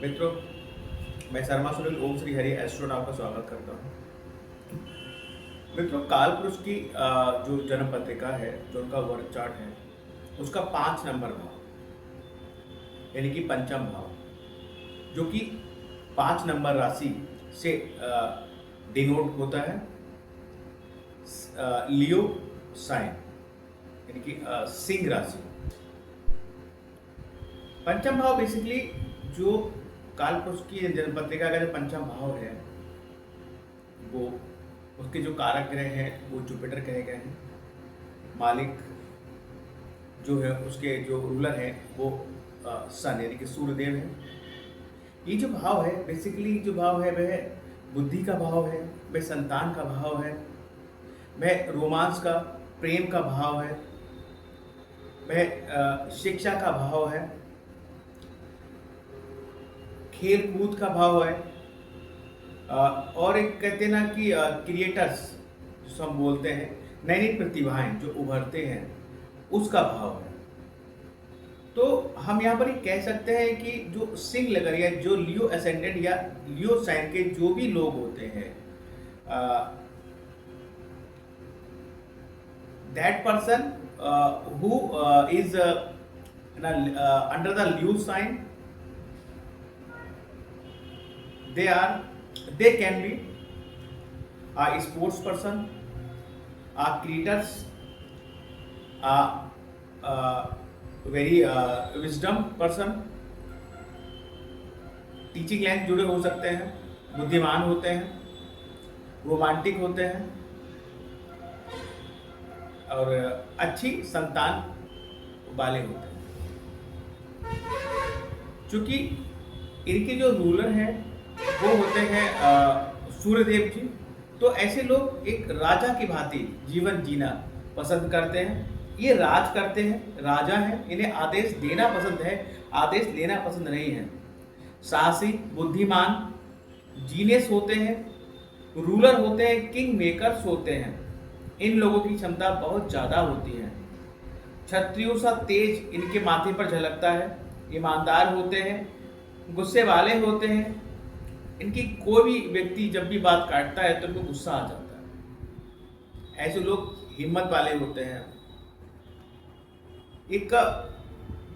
मित्रों, मैं शर्मा सुनील ओम श्री हरि एस्ट्रो नाम का स्वागत करता हूँ। मित्रों, काल पुरुष की जो जन्म पत्रिका है, जो उनका वर्ग चार्ट है, उसका 5 नंबर भाव यानी कि पंचम भाव, जो कि 5 नंबर राशि से डिनोट होता है लियो साइन यानी कि सिंह राशि। पंचम भाव बेसिकली जो काल पुरुष की जन्म पत्रिका का जो पंचम भाव है, वो उसके जो कारक ग्रह हैं वो जुपिटर कहे गए हैं। मालिक जो है उसके जो रूलर हैं वो सन यानी कि सूर्यदेव है। ये जो भाव है बेसिकली जो भाव है वह बुद्धि का भाव है, वह संतान का भाव है, वह रोमांस का, प्रेम का भाव है, वह शिक्षा का भाव है, खेल कूद का भाव है, और एक कहते हैं ना कि क्रिएटर्स जो हम बोलते हैं, नई नई प्रतिभाएं जो उभरते हैं, उसका भाव है। तो हम यहाँ पर ये कह सकते हैं कि जो सिंह लग रही है, जो लियो असेंडेंट या लियो साइन के जो भी लोग होते हैं, that person who is under the Leo sign, they can be a sports person, a creators, a very wisdom person, teaching line जुड़े हो सकते हैं, बुद्धिमान होते हैं, रोमांटिक होते हैं और अच्छी संतान वाले होते हैं। चूंकि इनके जो रूलर हैं वो होते हैं सूर्यदेव जी, तो ऐसे लोग एक राजा की भांति जीवन जीना पसंद करते हैं। ये राज करते हैं, राजा हैं, इन्हें आदेश देना पसंद है, आदेश लेना पसंद नहीं है। साहसी, बुद्धिमान, जीनियस होते हैं, रूलर होते हैं, किंग मेकर्स होते हैं। इन लोगों की क्षमता बहुत ज़्यादा होती है। क्षत्रियों सा तेज इनके माथे पर झलकता है। ईमानदार होते हैं, गुस्से वाले होते हैं। इनकी कोई भी व्यक्ति जब भी बात काटता है तो इनको गुस्सा आ जाता है। ऐसे लोग हिम्मत वाले होते हैं। एक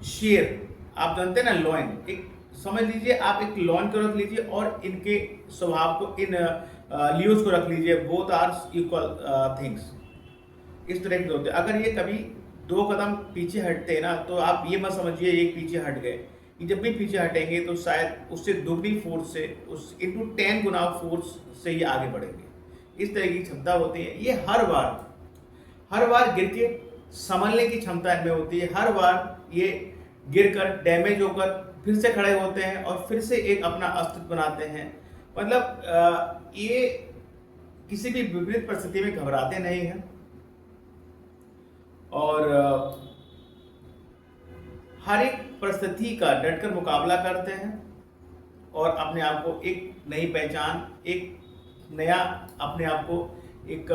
शेर, आप जानते हैं ना, लॉयन, एक समझ लीजिए, आप एक लॉयन को रख लीजिए और इनके स्वभाव को, इन लियोज को रख लीजिए। Both are equal things. इस तरह के होते हैं। अगर ये कभी 2 कदम पीछे हटते हैं ना, तो आप ये मत समझिए ये पीछे हट गए। ये जब भी पीछे हटेंगे तो शायद उससे दुगनी फोर्स से, उस इंटू 10 गुना फोर्स से ये आगे बढ़ेंगे। इस तरह की क्षमता होती है। ये हर बार गिर के संभलने की क्षमता इनमें होती है। हर बार ये गिरकर डैमेज होकर फिर से खड़े होते हैं और फिर से एक अपना अस्तित्व बनाते हैं। मतलब ये किसी भी विपरीत परिस्थिति में घबराते नहीं हैं और हर एक परिस्थिति का डटकर मुकाबला करते हैं और अपने आप को एक नई पहचान, एक नया अपने आप को एक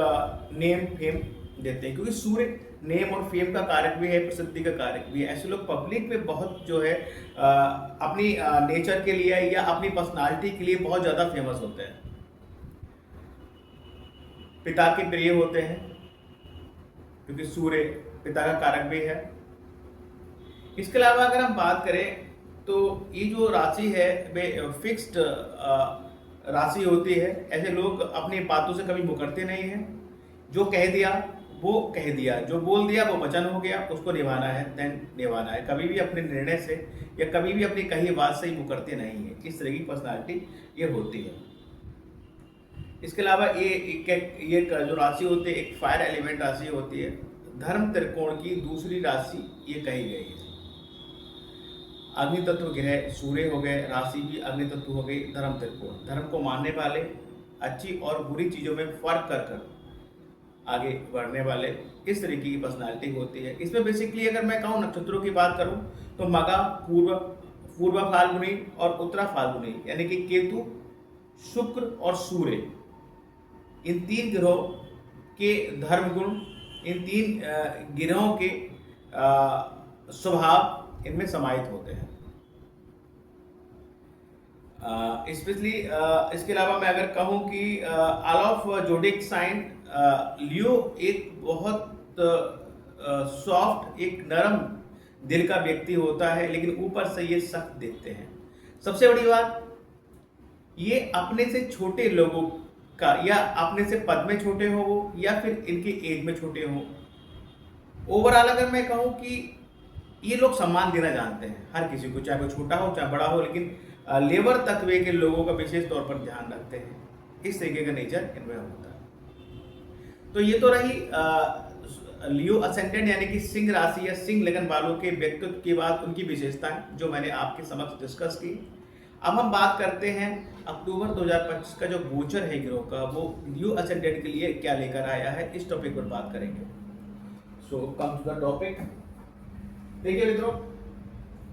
नेम फेम देते हैं। क्योंकि सूर्य नेम और फेम का कारक भी है, प्रसिद्धि का कारक भी है। ऐसे लोग पब्लिक में बहुत जो है अपनी नेचर के लिए या अपनी पर्सनालिटी के लिए बहुत ज़्यादा फेमस होते हैं। पिता के प्रिय होते हैं क्योंकि सूर्य पिता का कारक भी है। इसके अलावा अगर हम बात करें तो ये जो राशि है वे फिक्स्ड राशि होती है। ऐसे लोग अपनी बातों से कभी मुकरते नहीं हैं। जो कह दिया वो कह दिया, जो बोल दिया वो वचन हो गया, उसको निभाना है देन निभाना है। कभी भी अपने निर्णय से या कभी भी अपनी कही बात से ही मुकरते नहीं है। इस तरह की पर्सनालिटी ये होती है। इसके अलावा ये जो राशि होती है एक फायर एलिमेंट राशि होती है। धर्म त्रिकोण की दूसरी राशि ये कही गई है। अग्नि तत्व ग्रह सूर्य हो गए, राशि भी अग्नि तत्व हो गई, धर्म त्रिकोण। धर्म को मानने वाले, अच्छी और बुरी चीज़ों में फर्क कर आगे बढ़ने वाले, इस तरीके की पर्सनालिटी होती है। इसमें बेसिकली अगर मैं कहूँ नक्षत्रों की बात करूँ तो मगा, पूर्व फाल्गुनी और उत्तरा फाल्गुनी यानी कि केतु, शुक्र और सूर्य, इन 3 ग्रहों के धर्म गुण, इन 3 ग्रहों के स्वभाव इनमें समाहित होते हैं। स्पेशली इसके अलावा मैं अगर कहूँ कि ऑल ऑफ जोडिक साइन, लियो एक बहुत सॉफ्ट, एक नरम दिल का व्यक्ति होता है, लेकिन ऊपर से ये सख्त दिखते हैं। सबसे बड़ी बात, ये अपने से छोटे लोगों का, या अपने से पद में छोटे हो वो, या फिर इनके एज में छोटे हो, ओवरऑल अगर मैं कहूँ कि ये लोग सम्मान देना जानते हैं हर किसी को, चाहे वो छोटा हो चाहे बड़ा हो, लेकिन लेबर तत्वे के लोगों का विशेष तौर पर ध्यान रखते हैं। इस तरीके का नेचर इनमें होता है। तो ये तो रही लियो असेंडेंट यानी कि सिंह राशि या सिंह लगन वालों के व्यक्तित्व की बात, उनकी विशेषताएं जो मैंने आपके समक्ष डिस्कस की। अब हम बात करते हैं अक्टूबर 2025 का जो गोचर है ग्रहों का, वो लियो असेंडेंट के लिए क्या लेकर आया है, इस टॉपिक पर बात करेंगे। सो कम टू द टॉपिक। देखिए मित्रों,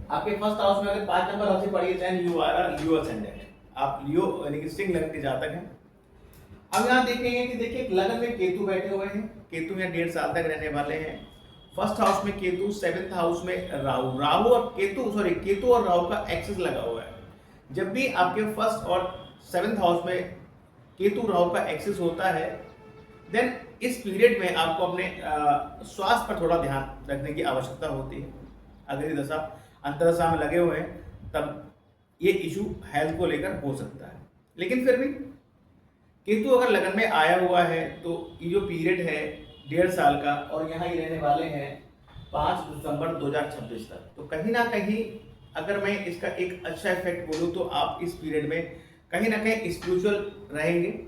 आपके फर्स्ट हाउस में अगर 5 नंबर राशि पड़ी है, चाहे यू आर लियो असेंडेंट, आप लियो यानी कि सिंह लगन के जातक हैं। अब यहाँ देखेंगे कि देखिए लगन में केतु बैठे हुए हैं, केतु यहाँ 1.5 साल तक रहने वाले हैं। फर्स्ट हाउस में केतु, 7th हाउस में राहु, राहु और केतु और राहु का एक्सेस लगा हुआ है। जब भी आपके फर्स्ट और 7th हाउस में केतु राहु का एक्सेस होता है, देन इस पीरियड में आपको अपने स्वास्थ्य पर थोड़ा ध्यान रखने की आवश्यकता होती है। अगर ये दशा अंतरदशा में लगे हुए हैं तब ये इशू हेल्थ को लेकर हो सकता है। लेकिन फिर भी केतु अगर लगन में आया हुआ है तो ये जो पीरियड है 1.5 साल का, और यहाँ ही रहने वाले हैं 5 दिसंबर 2026 तक, तो कहीं ना कहीं अगर मैं इसका एक अच्छा इफेक्ट बोलूँ तो आप इस पीरियड में कहीं ना कहीं स्पिरिचुअल रहेंगे।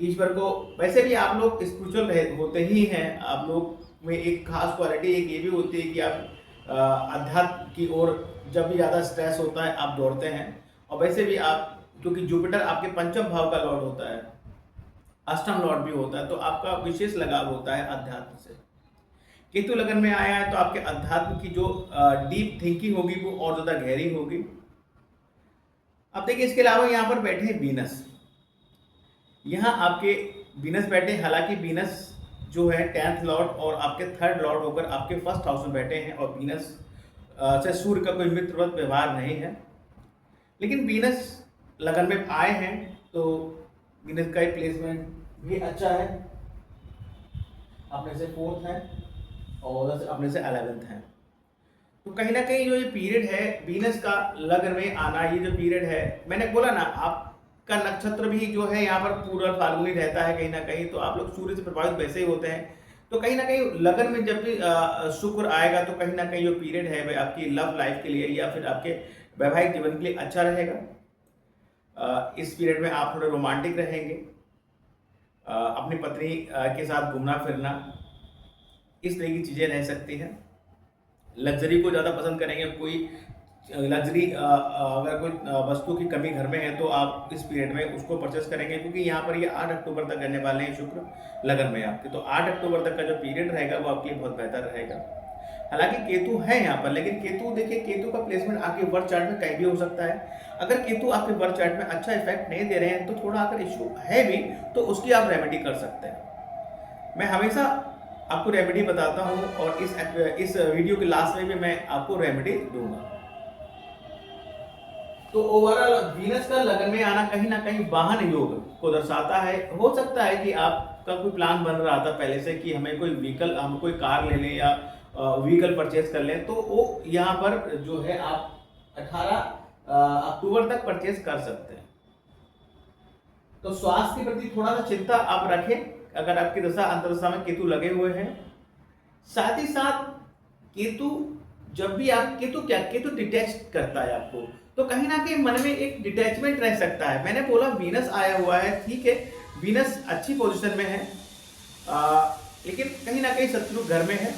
ईश्वर को, वैसे भी आप लोग स्पिरिचुअल होते ही हैं, आप लोग में एक खास क्वालिटी एक ये भी होती है कि आप अध्यात्म की ओर जब भी ज़्यादा स्ट्रेस होता है आप दौड़ते हैं। और वैसे भी आप, क्योंकि जुपिटर आपके पंचम भाव का लॉर्ड होता है, अष्टम लॉर्ड भी होता है, तो आपका विशेष लगाव होता है अध्यात्म से। केतु लगन में आया है तो आपके अध्यात्म की जो डीप थिंकिंग होगी वो और ज़्यादा गहरी होगी। अब देखिए इसके अलावा यहाँ पर बैठे हैं वीनस, यहाँ आपके वीनस बैठे, हालांकि वीनस जो है 10th लॉर्ड और आपके 3rd लॉर्ड होकर आपके फर्स्ट हाउस में बैठे हैं, और वीनस से सूर्य का कोई मित्रवत व्यवहार नहीं है। लेकिन वीनस लगन में आए हैं तो वीनस का प्लेसमेंट भी अच्छा है, अपने से 4th है और अपने से 11th है। तो कहीं ना कहीं जो ये पीरियड है वीनस का लगन में आना, ये जो पीरियड है, मैंने बोला ना आपका नक्षत्र भी जो है यहाँ पर पूरा फाल्गुनी रहता है कहीं ना कहीं, तो आप लोग सूर्य से प्रभावित वैसे ही होते हैं। तो कहीं ना कहीं लगन में जब भी शुक्र आएगा तो कहीं ना कहीं जो पीरियड है वह आपकी लव लाइफ के लिए या फिर आपके वैवाहिक जीवन के लिए अच्छा रहेगा। इस पीरियड में आप थोड़े रोमांटिक रहेंगे, अपनी पत्नी के साथ घूमना फिरना, इस तरह की चीज़ें रह सकती हैं। लग्जरी को ज़्यादा पसंद करेंगे, कोई लग्जरी अगर कोई वस्तु की कमी घर में है तो आप इस पीरियड में उसको परचेस करेंगे, क्योंकि यहाँ पर ये 8 अक्टूबर तक रहने वाले हैं शुक्र लगन में आपके। तो 8 अक्टूबर तक का जो पीरियड रहेगा वो आपके लिए बहुत बेहतर रहेगा। हालांकि केतु है यहाँ पर, लेकिन केतु देखिए, केतु का प्लेसमेंट आपके बर्थ चार्ट में कहीं भी हो सकता है। अगर केतु आपके बर्थ चार्ट में अच्छा इफेक्ट नहीं दे रहे हैं तो थोड़ा अगर इशू है भी तो उसकी आप रेमेडी कर सकते हैं। मैं हमेशा आपको रेमेडी बताता हूँ और इस वीडियो के लास्ट में भी मैं आपको रेमेडी दूंगा। तो ओवरऑल वीनस का लगन में आना कहीं ना कहीं वाहन योग को दर्शाता है। हो सकता है कि आपका कोई प्लान बन रहा था पहले से कि हमें कोई व्हीकल, हम कोई कार ले लें या व्हीकल परचेज कर लें, तो वो यहाँ पर जो है आप 18 अक्टूबर तक परचेज कर सकते हैं। तो स्वास्थ्य के प्रति थोड़ा सा चिंता आप रखें अगर आपकी दशा अंतरदशा में केतु लगे हुए हैं। साथ ही साथ केतु, जब भी आप केतु डिटैच करता है आपको, तो कहीं ना कहीं मन में एक डिटैचमेंट रह सकता है। मैंने बोला वीनस आया हुआ है, ठीक है, वीनस अच्छी पोजीशन में है, लेकिन कहीं ना कहीं शत्रु घर में है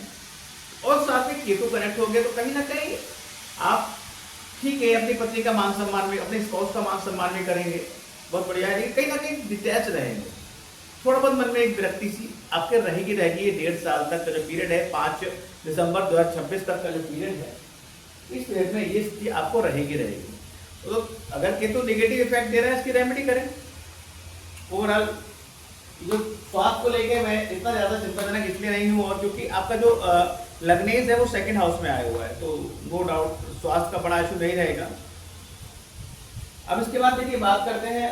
और साथ में केतु कनेक्ट हो गया, तो कहीं ना कहीं आप ठीक है अपनी पत्नी का मान सम्मान भी, अपने स्पाउस का मान सम्मान भी करेंगे, बहुत बढ़िया है, लेकिन कहीं ना कहीं डिटैच रहेंगे। थोड़ा बहुत मन में एक विरक्ति सी आपके रहेगी। ये 1.5 साल तक का जो पीरियड है, 5 दिसंबर 2026 तक का जो पीरियड है, इस पीरियड में ये स्थिति आपको रहेगी। तो अगर केतु नेगेटिव इफेक्ट दे रहा है, इसकी रेमेडी करें। ओवरऑल जो स्वास्थ्य को लेके मैं इतना ज़्यादा चिंताजनक इसलिए नहीं हूँ, और क्योंकि आपका जो लग्नेश है वो 2nd हाउस में आया हुआ है, तो नो डाउट स्वास्थ्य का बड़ा इशू नहीं रहेगा। अब इसके बाद देखिए बात करते हैं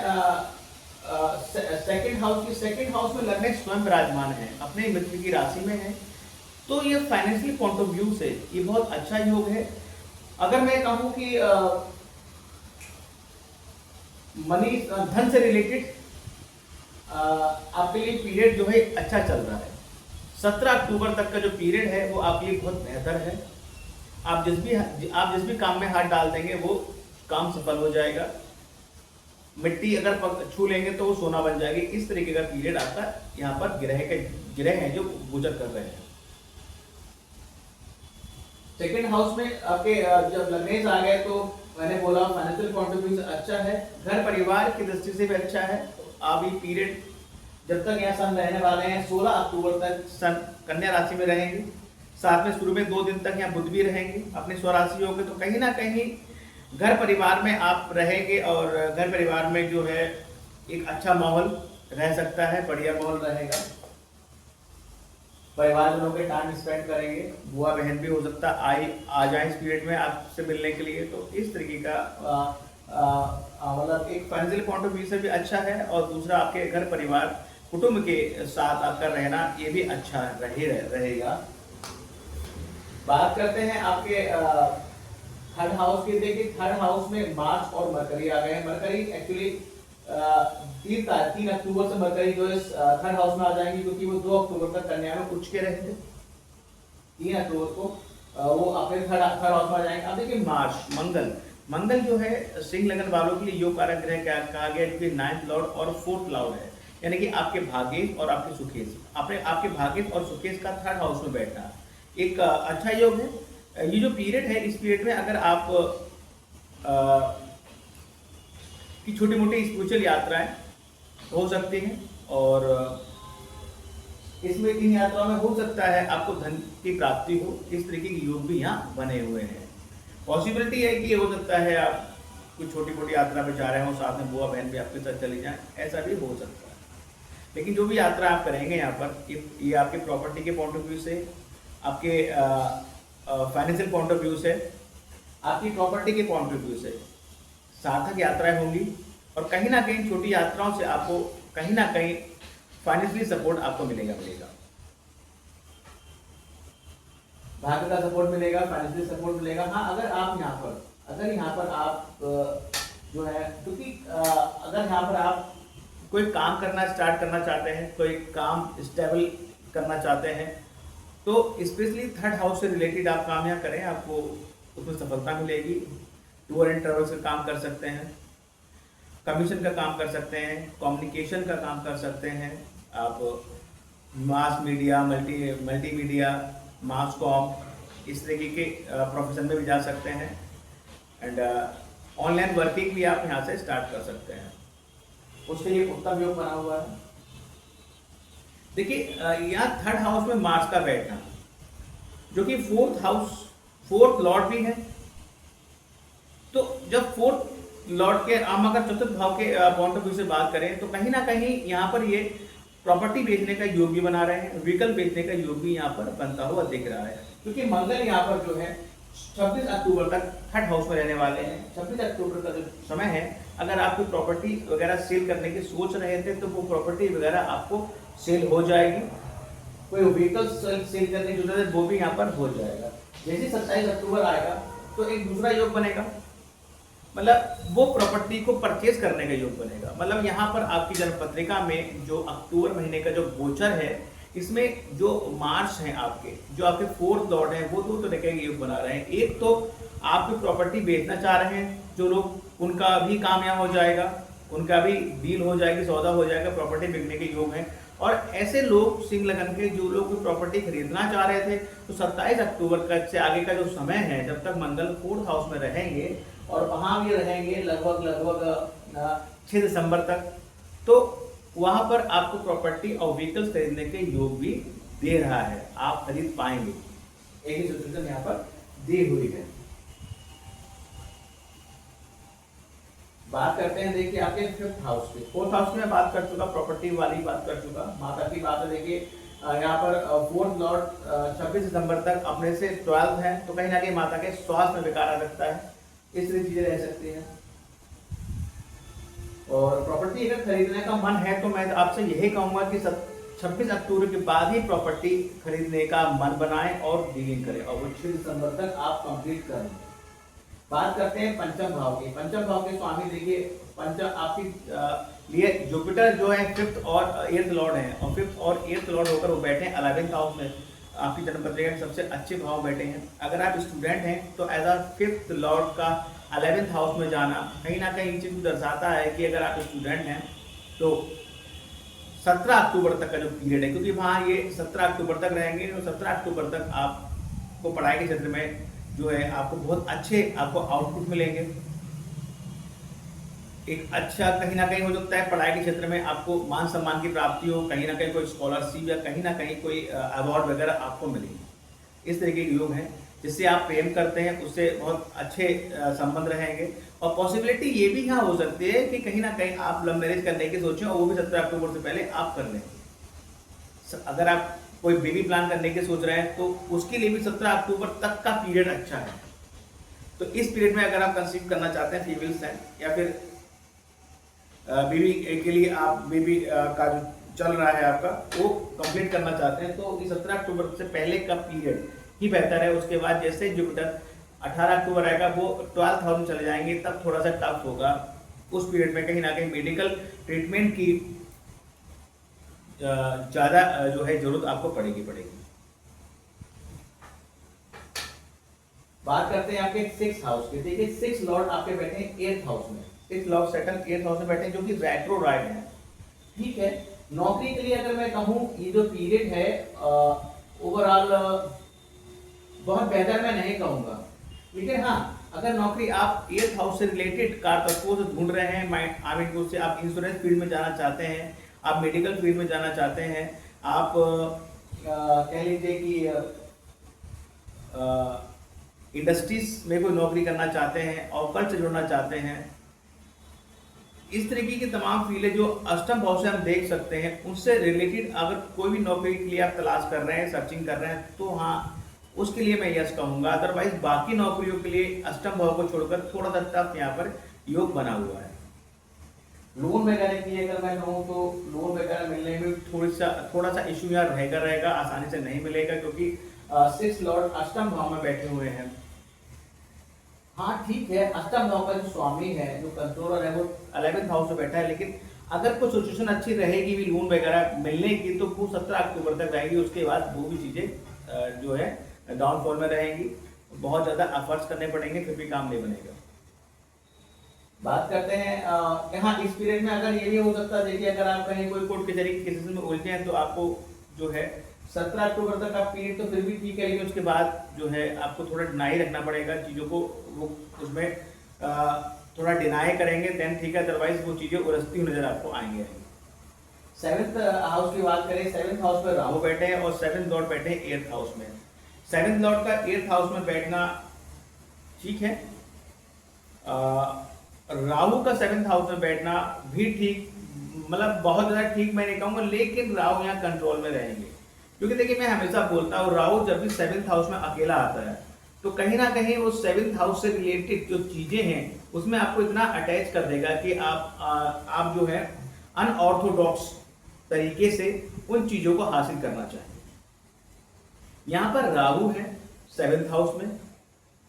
सेकंड हाउस की। सेकंड हाउस में लग्न स्वयं विराजमान है, अपने मित्र की राशि में है, तो ये फाइनेंशियल पॉइंट ऑफ व्यू से ये बहुत अच्छा योग है। अगर मैं कहूँ कि मनी धन से रिलेटेड आपके लिए पीरियड जो है अच्छा चल रहा है। 17 अक्टूबर तक का जो पीरियड है वो आपके लिए बहुत बेहतर है। आप जिस भी काम में हाथ डाल देंगे वो काम सफल हो जाएगा। मिट्टी अगर छू लेंगे तो वो सोना बन जाएगी। इस तरीके का पीरियड आपका यहाँ पर ग्रह हैं जो गुजर कर रहे हैं। सेकेंड हाउस में आपके जब लग्नेश आ गए तो मैंने बोला फाइनेंशियल पॉइंट ऑफ व्यू से अच्छा है, घर परिवार की दृष्टि से भी अच्छा है। तो आप ये पीरियड जब तक यहाँ सन रहने वाले हैं 16 अक्टूबर तक सन कन्या राशि में रहेंगे। साथ में शुरू में 2 दिन तक यहाँ बुध भी रहेंगे अपने स्वराशि योग के, तो कहीं ना कहीं घर परिवार में आप रहेंगे और घर परिवार में जो है एक अच्छा माहौल रह सकता है, बढ़िया माहौल रहेगा। परिवारजनों के टाइम स्पेंड करेंगे, बुआ बहन भी हो सकता आ जाए इस पीरियड में आपसे मिलने के लिए। तो इस तरीके का मतलब एक फाइनेंशियल पॉइंट ऑफ व्यू से भी अच्छा है, और दूसरा आपके घर परिवार कुटुंब के साथ आकर रहना ये भी अच्छा रहेगा। बात करते हैं आपके थर्ड हाउस की। देखिए थर्ड हाउस में मार्स और मरकरी आ गए हैं। मरकरी एक्चुअली 3 अक्टूबर से मरकरी जो है थर्ड हाउस में आ जाएंगे, क्योंकि वो 2 अक्टूबर तक कन्या में उच्च के रहे थे। 3 अक्टूबर को वो अपने थर्ड हाउस में आ जाएंगे। अब देखिए मार्च मंगल जो है सिंह लगन वालों के लिए योग कारक ग्रह क्या कहा गया, क्योंकि 9th लॉर्ड और 4th लॉर्ड है, यानी कि आपके भाग्येश और आपके सुखेश, आपके भाग्येश और सुखेश का थर्ड हाउस में बैठना एक अच्छा योग है। ये जो पीरियड है, इस पीरियड में अगर आप की छोटी मोटी स्पिरिचुअल यात्राएं हो सकती हैं, और इसमें इन यात्राओं में हो सकता है आपको धन की प्राप्ति हो। इस तरीके के योग भी यहाँ बने हुए हैं। पॉसिबिलिटी है कि ये हो सकता है आप कुछ छोटी मोटी यात्रा पे जा रहे हो, साथ में बुआ बहन भी आपके साथ चली जाए, ऐसा भी हो सकता है। लेकिन जो भी यात्रा आप करेंगे यहाँ पर, ये आपके प्रॉपर्टी के पॉइंट ऑफ व्यू से, आपके फाइनेंशियल पॉइंट ऑफ व्यू से, आपकी प्रॉपर्टी के पॉइंट ऑफ व्यू से सार्थक यात्राएं होंगी। और कहीं ना कहीं छोटी यात्राओं से आपको कहीं ना कहीं फाइनेंशियली सपोर्ट आपको मिलेगा भाग्य का सपोर्ट मिलेगा, फाइनेंशियल सपोर्ट मिलेगा। हाँ, अगर यहाँ पर आप जो है, क्योंकि अगर यहाँ पर आप कोई काम स्टार्ट करना चाहते हैं, कोई काम स्टेबल करना चाहते हैं, तो स्पेशली थर्ड हाउस से रिलेटेड आप काम यहाँ करें, आपको उसमें सफलता मिलेगी। टूर एंड ट्रेवल्स का काम कर सकते हैं, कमीशन का काम कर सकते हैं, कम्युनिकेशन का काम कर सकते हैं, आप मास मीडिया, मल्टीमीडिया, मास कॉम, इस तरीके के प्रोफेशन में भी जा सकते हैं। एंड ऑनलाइन वर्किंग भी आप यहाँ से स्टार्ट कर सकते हैं, उसके लिए उत्तम योग बना हुआ है। देखिए यहाँ थर्ड हाउस में मार्स का बैठना, जो कि फोर्थ लॉर्ड भी है। तो जब फोर्थ लॉर्ड के हम अगर चतुर्थ भाव के पॉइंट ऑफ व्यू से बात करें, तो कहीं ना कहीं यहाँ पर ये प्रॉपर्टी बेचने का योग भी बना रहे हैं, व्हीकल बेचने का योग भी यहाँ पर बनता हुआ दिख रहा है, क्योंकि मंगल यहाँ पर जो है 26 अक्टूबर तक थर्ड हाउस में रहने वाले हैं। 26 अक्टूबर का जो समय है, अगर आप कोई प्रॉपर्टी वगैरह सेल करने की सोच रहे थे, तो वो प्रॉपर्टी वगैरह आपको सेल हो जाएगी। कोई व्हीकल सेल करने की जरूरत है, वो भी यहाँ पर हो जाएगा। जैसे 27 अक्टूबर आएगा तो एक दूसरा योग बनेगा, मतलब वो प्रॉपर्टी को परचेज करने का योग बनेगा। मतलब यहाँ पर आपकी जन्म पत्रिका में जो अक्टूबर महीने का जो गोचर है, इसमें जो मार्च हैं आपके, जो आपके फोर्थ लॉर्ड हैं, वो दो तरह के योग बना रहे हैं। एक तो आपकी प्रॉपर्टी बेचना चाह रहे हैं जो लोग, उनका भी काम यहाँ हो जाएगा, उनका भी डील हो जाएगी, सौदा हो जाएगा, प्रॉपर्टी बिकने के योग हैं। और ऐसे लोग सिंह लगन के जो लोग प्रॉपर्टी खरीदना चाह रहे थे, तो 27 अक्टूबर का से आगे का जो समय है, जब तक मंगल फोर्थ हाउस में रहेंगे और वहाँ भी रहेंगे लगभग 6 दिसंबर तक, तो वहाँ पर आपको प्रॉपर्टी और व्हीकल्स खरीदने के योग भी दे रहा है, आप खरीद पाएंगे। एक ही सिचुएशन यहाँ पर दी हुई है। बात करते हैं देखिए आपके फिफ्थ हाउस पे। फोर्थ हाउस में बात कर चुका, प्रॉपर्टी वाली बात कर चुका, माता की बात है। देखिए यहाँ पर फोर्थ लॉर्ड 26 दिसंबर तक अपने से 12 है, तो कहीं ना कहीं माता के स्वास्थ्य में विकार आ सकता है, इस तरह चीजें रह सकती हैं। और प्रॉपर्टी अगर खरीदने का मन है तो मैं आपसे यही कहूँगा कि 26 अक्टूबर के बाद ही प्रॉपर्टी खरीदने का मन बनाएं और डीलिंग करें, और वो 6 दिसंबर तक आप कंप्लीट कर लें। बात करते हैं पंचम भाव की। पंचम भाव के स्वामी देखिए, पंचम आपकी लिए जुपिटर जो है 5th और 8th लॉर्ड है, और 5th और 8th लॉर्ड होकर वो बैठे हैं 11th हाउस में। आपकी जन्म पत्रिका में सबसे अच्छे भाव बैठे हैं। अगर आप स्टूडेंट हैं तो एज अ 5th लॉर्ड का 11th हाउस में जाना कहीं ना कहीं चीज़ दर्शाता है कि अगर आप स्टूडेंट हैं तो 17 अक्टूबर तक का जो पीरियड है, क्योंकि वहाँ ये 17 अक्टूबर तक रहेंगे, तो 17 अक्टूबर तक आपको पढ़ाई के क्षेत्र में जो है आपको बहुत अच्छे आपको आउटपुट मिलेंगे। एक अच्छा कहीं ना कहीं हो सकता है पढ़ाई के क्षेत्र में आपको मान सम्मान की प्राप्ति हो, कहीं ना कहीं कोई स्कॉलरशिप या कहीं ना कहीं कोई अवार्ड वगैरह आपको मिलेंगे। इस तरीके के योग हैं जिससे आप प्रेम करते हैं उससे बहुत अच्छे संबंध रहेंगे। और पॉसिबिलिटी ये भी यहाँ हो सकती है कि कहीं ना कहीं आप लव मैरिज करने की सोचें और वो भी 17 अक्टूबर से पहले आप कर लें। अगर आप कोई बेबी प्लान करने की सोच रहे हैं तो उसके लिए भी 17 अक्टूबर तक का पीरियड अच्छा है। तो इस पीरियड में अगर आप कंसीव करना चाहते हैं फीमेल्स हैं, या फिर बेबी के लिए आप बेबी का जो चल रहा है आपका वो कंप्लीट करना चाहते हैं, तो ये 17 अक्टूबर से पहले का पीरियड ही बेहतर है। उसके बाद जैसे जुपिटर 18 अक्टूबर आएगा वो 12th हाउस में चले जाएंगे, तब थोड़ा सा टफ होगा। उस पीरियड में कहीं ना कहीं मेडिकल ट्रीटमेंट की ज़्यादा जो है जरूरत आपको पड़ेगी। बात करते हैं आपके 6th हाउस की। देखिए 6 लॉर्ड आपके बैठे हैं 8th हाउस में। 6 लॉर्ड सेटल 8th हाउस में बैठे हैं जो कि रेट्रोग्रेड है। ठीक है, नौकरी के लिए अगर मैं कहूँ ये जो पीरियड है ओवरऑल बहुत बेहतर मैं नहीं कहूँगा, लेकिन हाँ अगर नौकरी आप 8th हाउस से रिलेटेड कारतत्वों से ढूंढ रहे हैं, माइंड से आप इंश्योरेंस फील्ड में जाना चाहते हैं, आप मेडिकल फील्ड में जाना चाहते हैं, आप कह लीजिए कि इंडस्ट्रीज में कोई नौकरी करना चाहते हैं और कल्चर जोड़ना चाहते हैं, इस तरीके की तमाम फील्डें जो अष्टम भाव से हम देख सकते हैं उनसे रिलेटेड अगर कोई भी नौकरी के लिए आप तलाश कर रहे हैं, सर्चिंग कर रहे हैं, तो हाँ उसके लिए मैं यस कहूँगा। अदरवाइज बाकी नौकरियों के लिए अष्टम भाव को छोड़कर थोड़ा सा टफ यहाँ पर योग बना हुआ है। लोन वगैरह की अगर मैं कहूँ तो लोन वगैरह मिलने में थोड़ा सा इशू यहाँ रहेगा, आसानी से नहीं मिलेगा, क्योंकि 6 लॉर्ड अष्टम भाव में बैठे हुए हैं। हाँ ठीक है, अष्टम भाव का जो स्वामी है, जो कंट्रोलर है, वो 11th हाउस में बैठा है, लेकिन अगर कुछ सिचुएशन अच्छी रहेगी भी लोन वगैरह मिलने की तो वो 17 अक्टूबर तक रहेगी। उसके बाद वो भी चीज़ें जो है डाउनफॉल में रहेंगी, बहुत ज़्यादा एफर्ट्स करने पड़ेंगे, फिर भी काम नहीं बनेगा। बात करते हैं यहाँ इस पीरियड में अगर ये भी हो सकता है, देखिए अगर आप कहीं कोई कोर्ट कचहरी के केसेस में उलझे हैं तो आपको जो है 17 अक्टूबर तक का पीरियड तो फिर भी ठीक है, लेकिन उसके बाद जो है आपको थोड़ा डिनाई रखना पड़ेगा चीज़ों को, वो उसमें थोड़ा डिनाई करेंगे देन ठीक है, अदरवाइज वो चीज़ें उलझती हुई नजर आपको आएंगे। 7th हाउस की बात करें, 7th हाउस में राहु बैठे हैं और 7th लॉर्ड बैठे हैं 8th हाउस में। 7th लॉर्ड का 8th हाउस में बैठना ठीक है, राहु का 7th हाउस में बैठना भी ठीक, मतलब बहुत ज़्यादा ठीक मैं नहीं कहूँगा, लेकिन राहु यहाँ कंट्रोल में रहेंगे। क्योंकि देखिए मैं हमेशा बोलता हूँ राहु जब भी 7th हाउस में अकेला आता है तो कहीं ना कहीं वो 7th हाउस से रिलेटेड जो चीज़ें हैं उसमें आपको इतना अटैच कर देगा कि आप जो है अनऑर्थोडॉक्स तरीके से उन चीज़ों को हासिल करना चाहिए। यहाँ पर राहु है 7th हाउस में,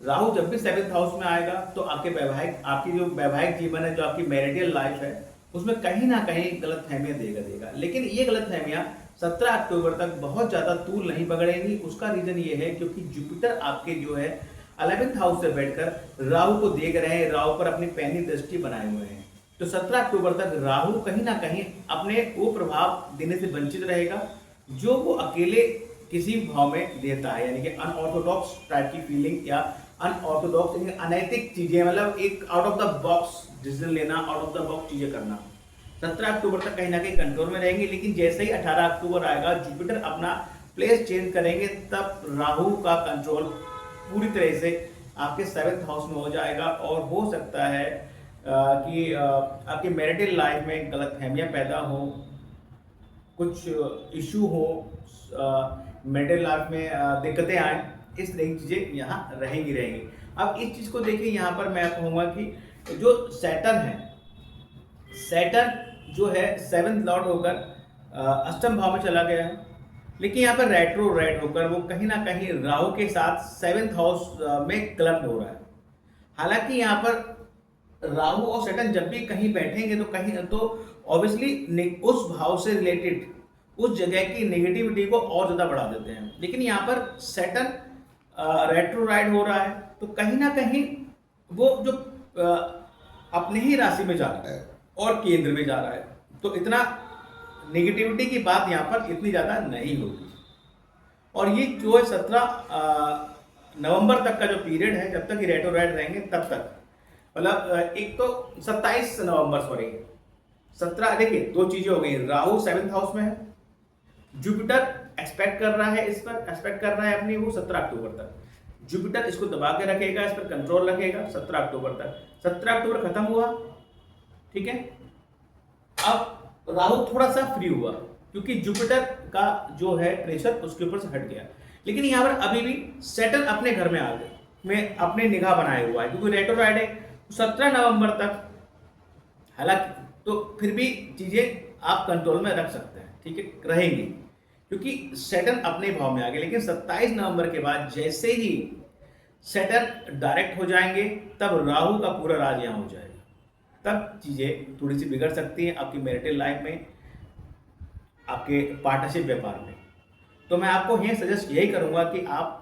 राहु जब भी 7th हाउस में आएगा तो आपकी जो वैवाहिक जीवन है, जो आपकी मैरिटल लाइफ है, उसमें कहीं ना कहीं गलतफहमियां देगा। लेकिन ये गलतफहमियां 17 अक्टूबर तक बहुत ज़्यादा तूल नहीं पकड़ेंगी। उसका रीज़न ये है क्योंकि जुपिटर आपके जो है 11th हाउस से बैठकर राहु को देख रहे हैं, राहु पर अपनी पैनी दृष्टि बनाए हुए हैं। तो 17 अक्टूबर तक राहु कहीं ना कहीं अपने वो प्रभाव देने से वंचित रहेगा जो वो अकेले किसी भाव में देता है, यानी कि अनऑर्थोडॉक्स टाइप की फीलिंग या अनऑर्थोडॉक्स अनैतिक चीजें, मतलब एक out of the box decision लेना, आउट ऑफ द बॉक्स चीजें करना। 17 अक्टूबर तक कहीं ना कहीं कंट्रोल में रहेंगे, लेकिन जैसे ही 18 अक्टूबर आएगा जुपिटर अपना प्लेस चेंज करेंगे तब राहु का कंट्रोल पूरी तरह से आपके 7th हाउस में हो जाएगा और हो सकता है कि आपके मैरिटल लाइफ में गलतफहमियां पैदा हो, कुछ इशू हो, मैरिटल लाइफ में दिक्कतें आए, इस तरह की चीज़ें यहाँ रहेंगी। अब इस चीज़ को देखिए, यहाँ पर मैं कहूँगा कि जो सैटर्न है, सैटर्न जो है 7th लॉर्ड होकर अष्टम भाव में चला गया है, लेकिन यहाँ पर रेट्रोग्रेड होकर वो कहीं ना कहीं राहु के साथ 7th हाउस में क्लब्ड हो रहा है। हालांकि यहाँ पर राहु और सैटर्न जब भी कहीं बैठेंगे तो कहीं तो ऑब्वियसली उस भाव से रिलेटेड उस जगह की नेगेटिविटी को और ज्यादा बढ़ा देते हैं। लेकिन यहाँ पर सैटर्न रेट्रोग्रेड हो रहा है तो कहीं ना कहीं वो जो अपने ही राशि में जा रहा है और केंद्र में जा रहा है, तो इतना नेगेटिविटी की बात यहाँ पर इतनी ज़्यादा नहीं होगी। और ये जो है 17 नवंबर तक का जो पीरियड है, जब तक ये रेट्रोग्रेड रहेंगे तब तक, मतलब एक तो 27 नवंबर सॉरी 17, देखिए दो चीज़ें हो गई, राहु 7th हाउस में है, जुपिटर एक्सपेक्ट कर रहा है, इस पर एक्सपेक्ट कर रहा है अपनी वो 17 अक्टूबर तक। जुपिटर इसको दबा के रखेगा, इस पर कंट्रोल रखेगा 17 अक्टूबर तक। 17 अक्टूबर खत्म हुआ, ठीक है। अब राहु थोड़ा सा फ्री हुआ क्योंकि जुपिटर का जो है प्रेशर उसके ऊपर से हट गया, लेकिन यहाँ पर अभी भी सैटर्न अपने घर में आ गए, में अपने निगाह बनाए हुआ है क्योंकि रेट्रोग्रेड है 17 नवंबर तक। हालांकि तो फिर भी चीजें आप कंट्रोल में रख सकते हैं, ठीक है, रहेंगी क्योंकि सैटर्न अपने भाव में आ गए। लेकिन 27 नवंबर के बाद जैसे ही सैटर्न डायरेक्ट हो जाएंगे तब राहु का पूरा राज यहाँ हो जाएगा, तब चीजें थोड़ी सी बिगड़ सकती हैं आपकी मैरिटल लाइफ में, आपके पार्टनरशिप व्यापार में। तो मैं आपको यह सजेस्ट यही करूंगा कि आप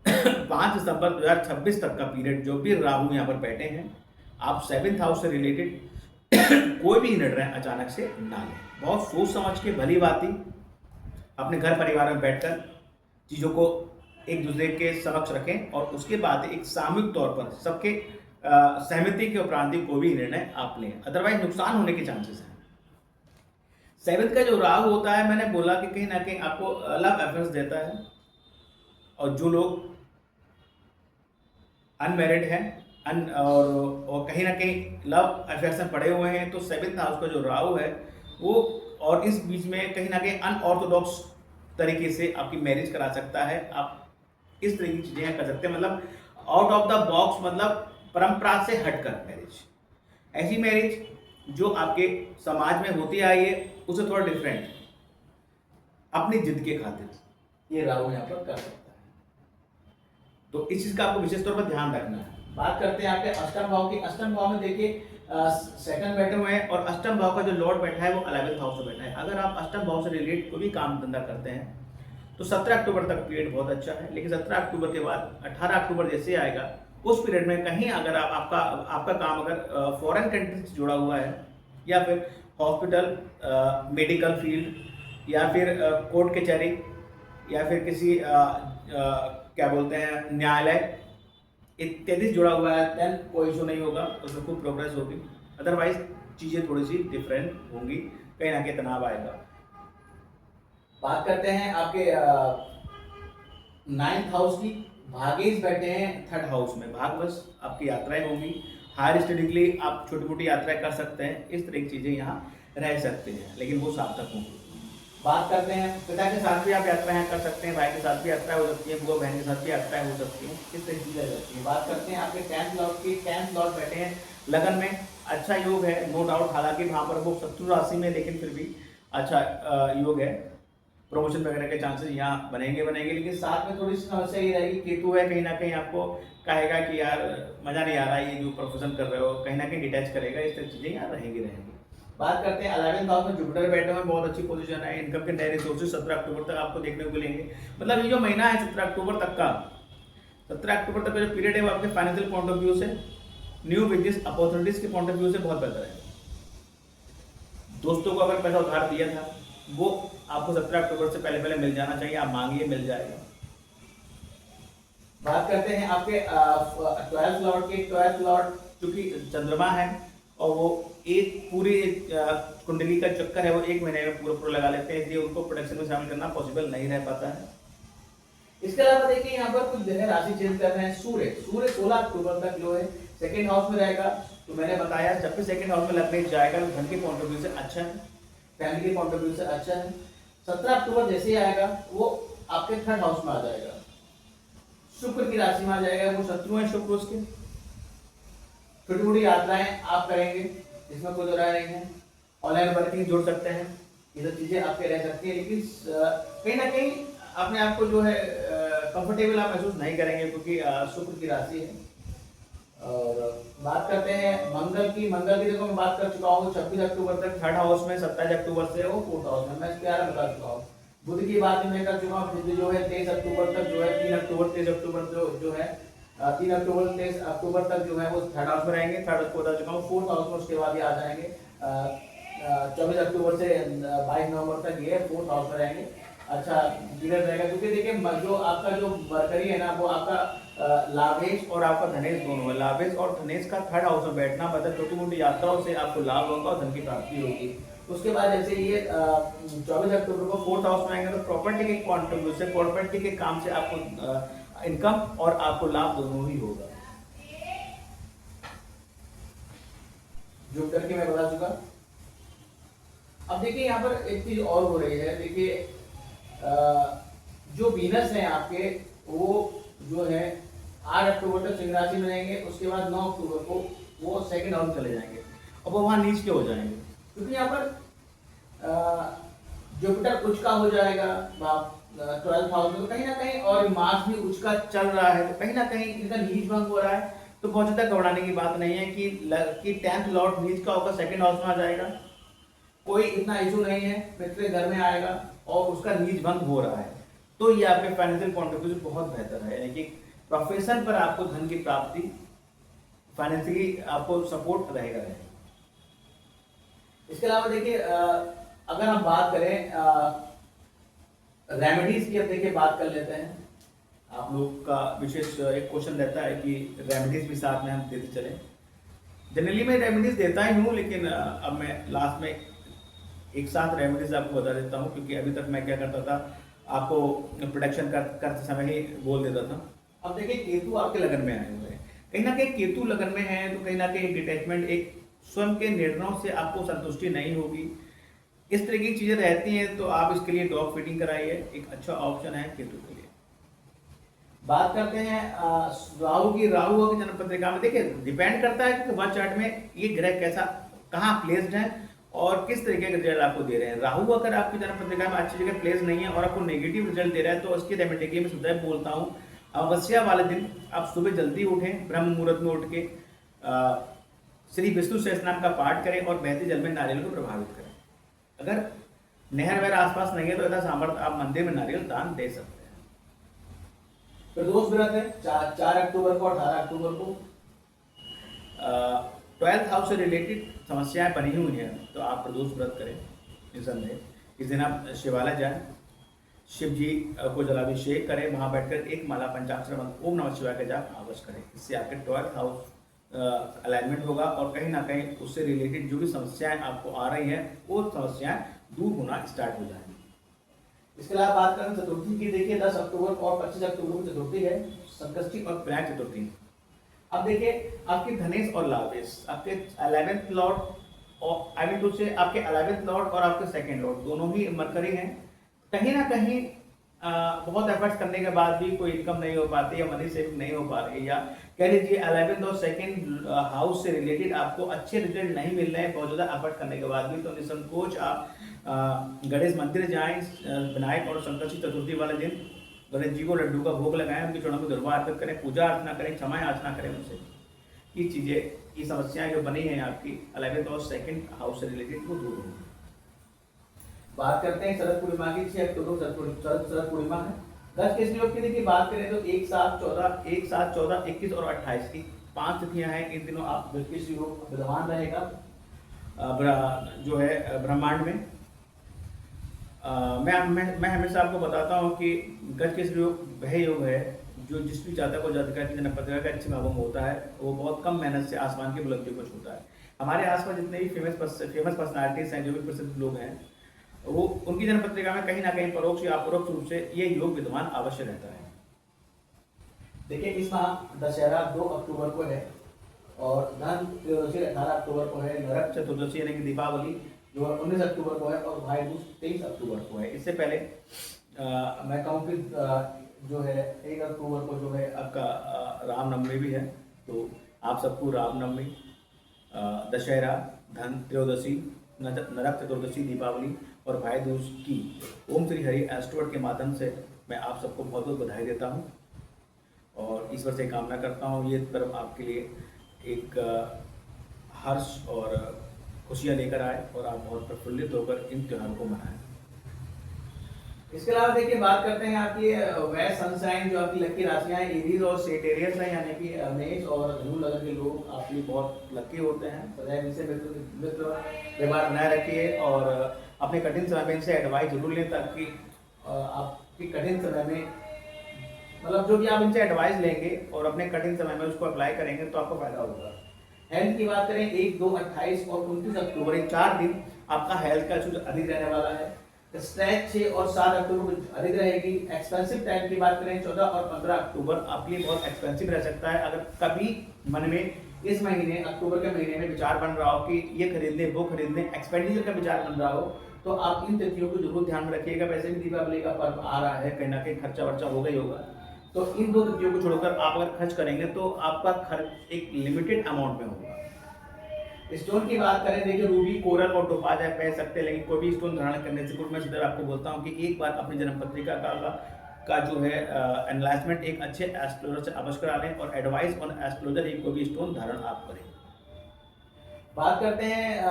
5 दिसंबर 2026 तक का पीरियड जो भी राहु यहाँ पर बैठे हैं, आप 7th हाउस से रिलेटेड कोई भी निर्णय अचानक से ना लें। बहुत सोच समझ के भली बात ही अपने घर परिवार में बैठकर चीज़ों को एक दूसरे के समक्ष रखें और उसके बाद एक सामूहिक तौर पर सबके सहमति के उपरांत ही कोई भी निर्णय आप लें, अदरवाइज नुकसान होने के चांसेस हैं। 7th का जो राहु होता है, मैंने बोला कि कहीं ना कहीं आपको लव अफेयर्स देता है, और जो लोग अनमैरिड हैं और कहीं ना कहीं लव अफेयर्स में पड़े हुए हैं, तो 7th हाउस का जो राहु है वो, और इस बीच में कहीं ना कहीं अनऑर्थोडॉक्स तरीके से आपकी मैरिज करा सकता है। आप इस तरह की चीजें कर सकते हैं, मतलब आउट ऑफ द बॉक्स, मतलब परंपरा से हटकर मैरिज, ऐसी मैरिज जो आपके समाज में होती आई है उसे थोड़ा डिफरेंट अपनी जिद के खातिर ये राहु यहाँ पर कर सकता है। तो इस चीज का आपको विशेष तौर पर ध्यान रखना है। बात करते हैं आपके अष्टम भाव की। अष्टम भाव में देखिए सेकंड बैठे हुए हैं और अष्टम भाव का जो लॉर्ड बैठा है वो 11th हाउस में बैठा है। अगर आप अष्टम भाव से रिलेटेड कोई भी काम धंधा करते हैं तो 17 अक्टूबर तक पीरियड बहुत अच्छा है, लेकिन 17 अक्टूबर के बाद 18 अक्टूबर जैसे आएगा उस पीरियड में कहीं अगर आपका काम अगर फॉरेन कंट्री से जुड़ा हुआ है, या फिर हॉस्पिटल, मेडिकल फील्ड, या फिर कोर्ट कचहरी, या फिर किसी क्या बोलते हैं न्यायालय इत्यादि से जुड़ा हुआ है, देन कोई इशू नहीं होगा, उसमें खूब प्रोग्रेस होगी। अदरवाइज चीज़ें थोड़ी सी डिफरेंट होंगी, कहीं ना कहीं तनाव आएगा। बात करते हैं आपके 9th हाउस की। भाग्येश बैठे हैं 3rd हाउस में, भाग्यवश आपकी यात्राएं होंगी, हायर स्टडी के लिए आप छोटी मोटी यात्राएं कर सकते हैं, इस तरह की चीज़ें यहाँ रह सकती हैं, लेकिन वो सार्थक होंगी। बात करते हैं पिता के साथ भी आप यात्राएं कर सकते हैं, भाई के साथ भी यात्राएं हो सकती है, बुआ बहन के साथ भी यात्राएं हो सकती हैं, इस तरह की चीज़ें रहती हैं। बात करते हैं आपके 10th लॉर्ड की। 10th लॉर्ड बैठे हैं लगन में, अच्छा योग है नो डाउट, हालांकि वहाँ पर वो शत्रु राशि में, लेकिन फिर भी अच्छा योग है, प्रमोशन वगैरह के चांसेस यहाँ बनेंगे। लेकिन साथ में थोड़ी सी समस्या ये रहेगी, केतु है, कहीं ना कहीं आपको कहेगा कि यार मजा नहीं आ रहा है ये जो प्रोफेशन कर रहे हो, कहीं ना कहीं डिटैच करेगा, इस तरह चीजें यहाँ रहेंगी। बात करते हैं 11th हाउस में जुपिटर बैठे हुए, बहुत अच्छी पोजीशन है, इनकम के नए रिसोर्सेज 17 अक्टूबर तक आपको देखने को मिलेंगे। मतलब ये जो महीना है 17 अक्टूबर तक का, 17 अक्टूबर तक का जो पीरियड है वो आपके फाइनेंशियल पॉइंट ऑफ व्यू से, न्यू बिजनेस अपॉर्चुनिटीज के पॉइंट ऑफ व्यू से बहुत बेहतर है। दोस्तों को अगर पैसा उधार दिया था वो आपको 17 अक्टूबर से पहले मिल जाना चाहिए, आप मांगिए मिल जाएगा। बात करते हैं आपके 12th लॉर्ड के। 12th लॉर्ड चूंकि चंद्रमा है और वो एक पूरी कुंडली का चक्कर है वो एक महीने में पूरा लगा लेते हैं, इसलिए उनको प्रोडक्शन में शामिल करना पॉसिबल नहीं रह पाता है। इसके अलावा देखिए यहाँ पर कुछ जगह राशि चेंज कर रहे हैं। सूर्य 16 अक्टूबर तक जो है 2nd हाउस में रहेगा। तो मैंने बताया जब भी 2nd हाउस में लगने जाएगा तो धन के पॉइंट ऑफ व्यू से अच्छा है, फैमिली के पॉइंट ऑफ व्यू से अच्छा है। 17 अक्टूबर जैसे ही आएगा वो आपके 3rd हाउस में आ जाएगा, शुक्र की राशि में आ जाएगा, वो शत्रु है शुक्र उसके, छोटी मोटी यात्राएं आप करेंगे, इसमें कोई दोहराया नहीं है। ऑनलाइन वर्किंग जोड़ सकते हैं, ये सब चीज़ें आपके रह सकती हैं, लेकिन कहीं ना कहीं अपने आप को जो है कंफर्टेबल आप महसूस नहीं करेंगे, क्योंकि शुक्र की राशि है। और बात करते हैं मंगल की। मंगल की देखो मैं बात कर चुका हूँ 26 अक्टूबर तक थर्ड हाउस में, 27 अक्टूबर से वो फोर्थ हाउस में, मैं इसके बारे में बता चुका हूँ। बुध की बात मैं कर चुका हूँ, बुध जो है 23 अक्टूबर तक जो है 3 अक्टूबर 23 अक्टूबर जो है 3 अक्टूबर 23 अक्टूबर तक जो है वो थर्ड हाउस में रहेंगे। थर्ड हाउस को बता चुका हूँ, फोर्थ हाउस में उसके बाद ये आ जाएंगे 24 अक्टूबर से 22 नवंबर तक ये फोर्थ हाउस में रहेंगे। अच्छा क्लियर रहेगा, क्योंकि देखिए जो आपका जो मरकरी है ना वो आपका लाभेश और आपका धनेश दोनों है। लाभेश और धनेश का थर्ड हाउस में बैठना मतलब छोटी मोटी यात्राओं से आपको लाभ होगा और धन की प्राप्ति होगी। उसके बाद जैसे ये 24 अक्टूबर को फोर्थ हाउस में आएंगे तो प्रॉपर्टी के कॉन्ट्रीब्यूट से, प्रॉपर्टी के काम से आपको इनकम और आपको लाभ दोनों ही होगा। जो करके मैं बता चुका। अब देखिए यहाँ पर एक चीज और हो रही है, देखिए जो वीनस है आपके वो जो है 8 अक्टूबर तक सिंह राशि में रहेंगे। उसके बाद 9 अक्टूबर को वो सेकंड हाउस चले जाएंगे और वो वहां नीच के हो जाएंगे, क्योंकि यहाँ पर जुपिटर उच्च का हो जाएगा 12th हाउस में, तो कहीं ना कहीं, और मार्स भी उच्च का चल रहा है, तो कहीं ना कहीं इनका नीच भंग हो रहा है। तो बहुत ज्यादा घबराने की बात नहीं है कि 10th लॉर्ड नीच का होगा, सेकंड हाउस में आ जाएगा, कोई इतना इशू नहीं है, मित्र घर में आएगा और उसका नीच भंग हो रहा है। तो ये आपके फाइनेंशियल कॉन्ट्रीब्यूशन बहुत बेहतर है, यानी कि प्रोफेशन पर आपको धन की प्राप्ति, फाइनेंशियली आपको सपोर्ट रहेगा। इसके अलावा देखिए अगर हम बात करें रेमेडीज की, अब देखिए बात कर लेते हैं। आप लोग का विशेष एक क्वेश्चन रहता है कि रेमेडीज भी साथ में हम देते चले। जनरली मैं रेमेडीज देता ही हूँ, लेकिन अब मैं लास्ट में एक साथ रेमेडीज आपको बता देता हूँ, क्योंकि अभी तक मैं क्या करता था, आपको प्रोडक्शन करते समय ही बोल देता था। अब देखिए केतु आपके लगन में आए हुए हैं, कहीं ना कहीं केतु लगन में है तो कहीं ना कहीं डिटैचमेंट, एक स्वयं के निर्णयों से आपको संतुष्टि नहीं होगी, इस तरह की चीजें रहती हैं। तो आप इसके लिए डॉग फीडिंग कराइए, एक अच्छा ऑप्शन है केतु के लिए। बात करते हैं राहु की। राहु की जन्म पत्रिका में देखिए डिपेंड करता है कि वन चार्ट में ये ग्रह कैसा कहाँ प्लेस्ड है और किस तरीके के रिजल्ट आपको दे रहे हैं। राहु अगर आपकी जन्म पत्रिका में अच्छी जगह प्लेस नहीं है और आपको नेगेटिव रिजल्ट दे रहा है, तो उसकी रेमेडी में सुझाव बोलता हूँ, अमावस्या वाले दिन आप सुबह जल्दी उठें, ब्रह्म मुहूर्त में उठ के श्री विष्णु सहस्त्रनाम का पाठ करें और बहते जल में नारियल को प्रभावित करें। अगर नहर वगैरह आसपास नहीं है तो ऐसा सामर्थ्य आप मंदिर में नारियल दान दे सकते हैं। प्रदोष व्रत है 4 अक्टूबर को 18 अक्टूबर को। 12th हाउस से रिलेटेड समस्याएं बनी हुई हैं, तो आप प्रदोष व्रत करें निसंदेह। इस दिन आप शिवालय जाएं, शिव जी को जलाभिषेक करें, वहां बैठकर एक माला पंचाक्षर मंत्र ओम नमः शिवाय का जाप अवश्य करें। इससे आपके 12th हाउस अलाइनमेंट होगा और कहीं ना कहीं उससे रिलेटेड जो भी समस्याएं आपको आ रही हैं वो समस्याएं दूर होना स्टार्ट हो जाएंगी। इसके अलावा बात करें चतुर्थी की, देखिए 10 अक्टूबर और 25 अक्टूबर को चतुर्थी है, संकष्टी और विनायक चतुर्थी। अब देखिए आपके धनेश और लाभेश, आपके 11th लॉर्ड और आई मीन टू से आपके 11th लॉर्ड और आपके सेकंड लॉर्ड दोनों ही मरकरी हैं। कहीं ना कहीं बहुत एफर्ट्स करने के बाद भी कोई इनकम नहीं हो पाती या मनी सेविंग नहीं हो पा रही, या कह लीजिए 11th और सेकंड हाउस से रिलेटेड आपको अच्छे रिजल्ट नहीं मिल रहे हैं बहुत ज़्यादा एफर्ट करने के बाद भी, तो निसंकोच आप गणेश मंदिर जाएं, विनायक और संकष्टी चतुर्थी वाले दिन गणेश जी को लड्डू का भोग लगाएं, उनके चरणों में दुर्वा अर्पित करें, पूजा अर्चना करें, क्षमा याचना करें उनसे। ये चीज़ें, ये समस्याएं जो बनी हैं आपकी 11th और सेकंड हाउस से रिलेटेड वो दूर होंगी। बात करते हैं शरद पूर्णिमा की। 6 अक्टूबर शरद पूर्णिमा है। गज के योग की देखिए बात करें तो 1, 7, 14, 21 और 28 की 5 तिथियां हैं। इन दिनों आप गज के योग विद्यमान रहेगा जो है ब्रह्मांड में। मैं हमेशा आपको बताता हूँ कि गज के योग वह योग है जो जिस भी जातक को जातिका की जन्म पत्रिका का अच्छी मालूम होता है वो बहुत कम मेहनत से आसमान की बुलंदियों को छूता है। हमारे आसपास जितने भी फेमस पर्सनालिटीज हैं, जो भी प्रसिद्ध लोग हैं, वो उनकी जन्म पत्रिका में कहीं ना कहीं परोक्ष या अपरोक्ष रूप से ये योग विद्यमान अवश्य रहता है। देखिए इस माह दशहरा 2 अक्टूबर को है और धन त्रयोदशी 18 अक्टूबर को है, नरक चतुर्दशी यानी कि दीपावली जो 19 अक्टूबर को है और भाई दूज 23 अक्टूबर को है। इससे पहले मैं कहूँ कि जो है 1 अक्टूबर को जो है आपका रामनवमी भी है, तो आप सबको रामनवमी, दशहरा, धन त्रयोदशी, नरक चतुर्दशी, दीपावली और भाई दूज की ओम श्री हरि एस्ट्रोवर्ड के माध्यम से मैं आप सबको बहुत बहुत बधाई देता हूँ और ईश्वर से कामना करता हूँ ये पर्व आपके लिए एक हर्ष और खुशियाँ लेकर आए और आप बहुत प्रफुल्लित होकर इन त्योहारों को मनाएं। इसके अलावा देखिए बात करते हैं आपकी वह सनसाइन जो आपकी लकी राशियां हैं एरीज और सेटेरियस हैं, यानी कि मेष और धनु लग्न के लोग आपके लिए बहुत लकी होते हैं। सदैव इनसे मित्र व्यवहार बनाए रखिए और अपने कठिन समय में इनसे एडवाइस जरूर लें ताकि आपकी कठिन समय में मतलब जो भी आप इनसे एडवाइस लेंगे और अपने कठिन समय में उसको अप्लाई करेंगे तो आपको फायदा होगा। हेल्थ की बात करें 1, 2, 28 और 29 अक्टूबर ये 4 दिन आपका हेल्थ का इशू अधिक रहने वाला है। स्ट्रेच 6 और 7 अक्टूबर को अधिक रहेगी। एक्सपेंसिव टाइम की बात करें 14 और 15 अक्टूबर आपके लिए बहुत एक्सपेंसिव रह सकता है। अगर कभी मन में इस महीने अक्टूबर के महीने में विचार बन रहा हो कि ये खरीद ले वो खरीद ले, एक्सपेंडिचर का विचार बन रहा हो तो आप इन तिथियों को जरूर ध्यान में रखिएगा। वैसे भी दीपावली का पर्व आ रहा है, कहीं ना कहीं खर्चा वर्चा हो गई होगा, तो इन 2 तिथियों को छोड़कर आप अगर खर्च करेंगे तो आपका खर्च एक लिमिटेड अमाउंट में होगा। स्टोन की बात करें देखिए रूबी, कोरल और टोपाज आप पहन सकते हैं, लेकिन कोई भी स्टोन धारण करने से पूर्व मैं सीधे आपको बोलता हूं कि एक बार अपनी जन्म पत्रिका का जो है एनालाइजमेंट एक अच्छे एस्ट्रोलॉजर से अवश्य करा लें और एडवाइस ऑन एस्ट्रोलॉजर ही कोई भी स्टोन धारण आप करें। बात करते हैं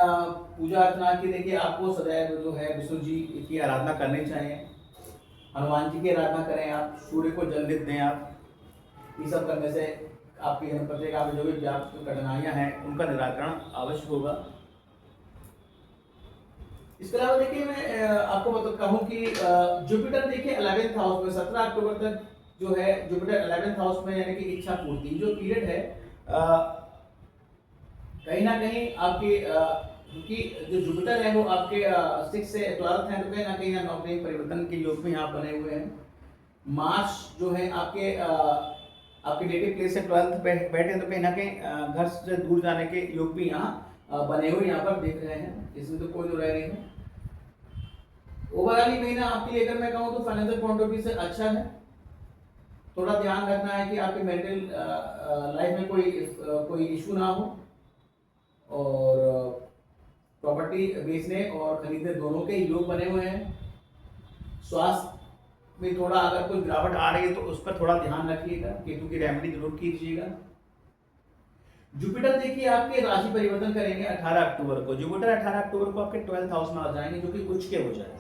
पूजा अर्चना की। देखिए आपको सदैव जो है विष्णु जी की आराधना करनी चाहिए, हनुमान जी की आराधना करें, आप सूर्य को जल दें, आप ये सब करने से आपकी जन्म पत्रिका में जो भी व्याप्त कठिनाइयां हैं उनका निराकरण अवश्य होगा। इसके अलावा देखिए मैं आपको कहूँ कि जुपिटर देखिए 11th हाउस में 17 अक्टूबर तक जो है जुपिटर 11th हाउस में, यानी कि इच्छा पूर्ति जो पीरियड है कहीं ना कहीं आपके क्योंकि जो जुपिटर है वो आपके 6 से 12th है, तो कहीं ना कहीं नौकरी परिवर्तन के योग में यहाँ बने हुए हैं। मार्च जो है आपके नेटिव प्लेस से 12th पे बैठे, तो कहीं ना कहीं घर से दूर जाने के योग भी यहाँ बने हुए यहाँ पर देख रहे हैं, इसमें तो कोई दो राय नहीं है। ओवरऑल महीना आपके लिए अगर मैं कहूँ तो फाइनेंशियल पॉइंट ऑफ व्यू से अच्छा है। थोड़ा ध्यान रखना है कि आपके मेंटल लाइफ में कोई इशू ना हो और प्रॉपर्टी बेचने और खरीदने दोनों के योग बने हुए हैं। स्वास्थ्य में थोड़ा अगर कोई गिरावट आ रही है तो उस पर थोड़ा ध्यान रखिएगा, केतु की रेमेडी जरूर कीजिएगा। जुपिटर देखिए आपके राशि परिवर्तन करेंगे 18 अक्टूबर को। जुपिटर 18 अक्टूबर को आपके 12th हाउस में आ जाएंगे जो कि उच्च के हो जाएगा।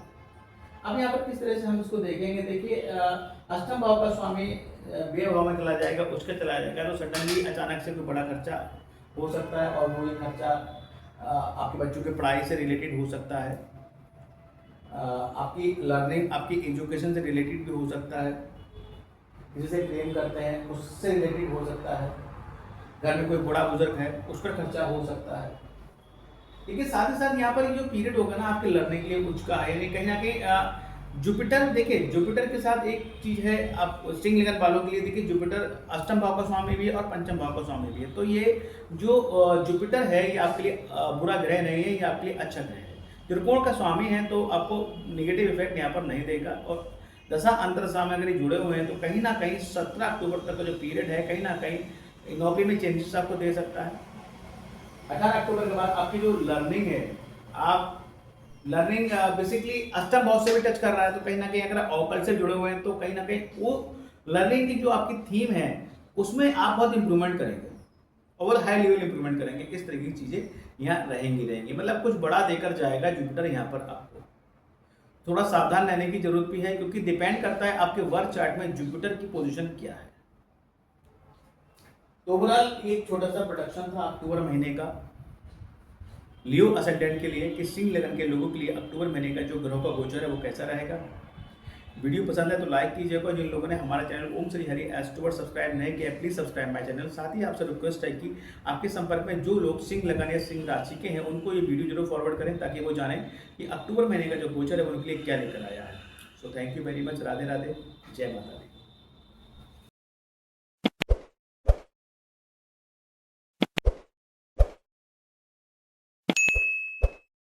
अब यहाँ पर किस तरह से हम इसको देखेंगे, देखिए अष्टम भाव का स्वामी व्यय भाव में चला जाएगा, उच्च के चला जाएगा, तो सडनली अचानक से कोई बड़ा खर्चा हो सकता है और वो ये खर्चा आपके बच्चों की पढ़ाई से रिलेटेड हो सकता है, आपकी लर्निंग आपकी एजुकेशन से रिलेटेड भी हो सकता है, जिसे प्रेम करते हैं उससे रिलेटेड हो सकता है, घर में कोई बड़ा बुजुर्ग है उस पर खर्चा हो सकता है। लेकिन साथ ही साथ यहाँ पर जो पीरियड होगा ना आपके लर्निंग के लिए कुछ का है, यानी कहीं ना कहीं जुपिटर देखिए जुपिटर के साथ एक चीज है, आप सिंह लगन वालों के लिए देखिए जुपिटर अष्टम भाव का स्वामी भी है और पंचम भाव का स्वामी भी है, तो ये जो जुपिटर है ये आपके लिए बुरा ग्रह नहीं है, ये आपके लिए अच्छा ग्रह है। त्रिकोण का स्वामी है तो आपको निगेटिव इफेक्ट यहाँ पर नहीं देगा और दशा अंतरदशा में अगर जुड़े हुए हैं तो कहीं ना कहीं 17 अक्टूबर तक का जो पीरियड है कहीं ना कहीं नौकरी में चेंजेस आपको दे सकता है। 18 अक्टूबर के बाद आपकी जो लर्निंग है, आप लर्निंग बेसिकली अष्टम भाव से भी टच कर रहा है, तो कहीं ना कहीं अगर ऑकल्ट से जुड़े हुए हैं तो कहीं ना कहीं वो लर्निंग की जो आपकी थीम है उसमें आप बहुत इंप्रूवमेंट करेंगे और हाई लेवल इंप्रूवमेंट करेंगे। इस तरह की चीजें यहाँ रहेंगी, मतलब कुछ बड़ा देकर जाएगा जुपिटर यहाँ पर। आपको थोड़ा सावधान रहने की जरूरत भी है क्योंकि डिपेंड करता है आपके वर्क चार्ट में जुपिटर की पोजीशन क्या है। तो ओवरऑल एक छोटा सा प्रोडक्शन था अक्टूबर महीने का लियो असेंडेंट के लिए कि सिंह लगन के लोगों के लिए अक्टूबर महीने का जो ग्रहों का गोचर है वो कैसा रहेगा। वीडियो पसंद है तो लाइक कीजिएगा। जिन लोगों ने हमारा चैनल ओम श्री हरि एस्ट्रोवर्ड सब्सक्राइब नहीं किया प्लीज सब्सक्राइब माय चैनल। साथ ही आपसे रिक्वेस्ट है कि आपके संपर्क में जो लोग सिंह लगन या सिंह राशि के हैं उनको ये वीडियो जरूर फॉरवर्ड करें ताकि वो जाने कि अक्टूबर महीने का जो गोचर है वो उनके लिए क्या लेकर आया है। So thank you very much. Radhe Radhe, जय माता दी।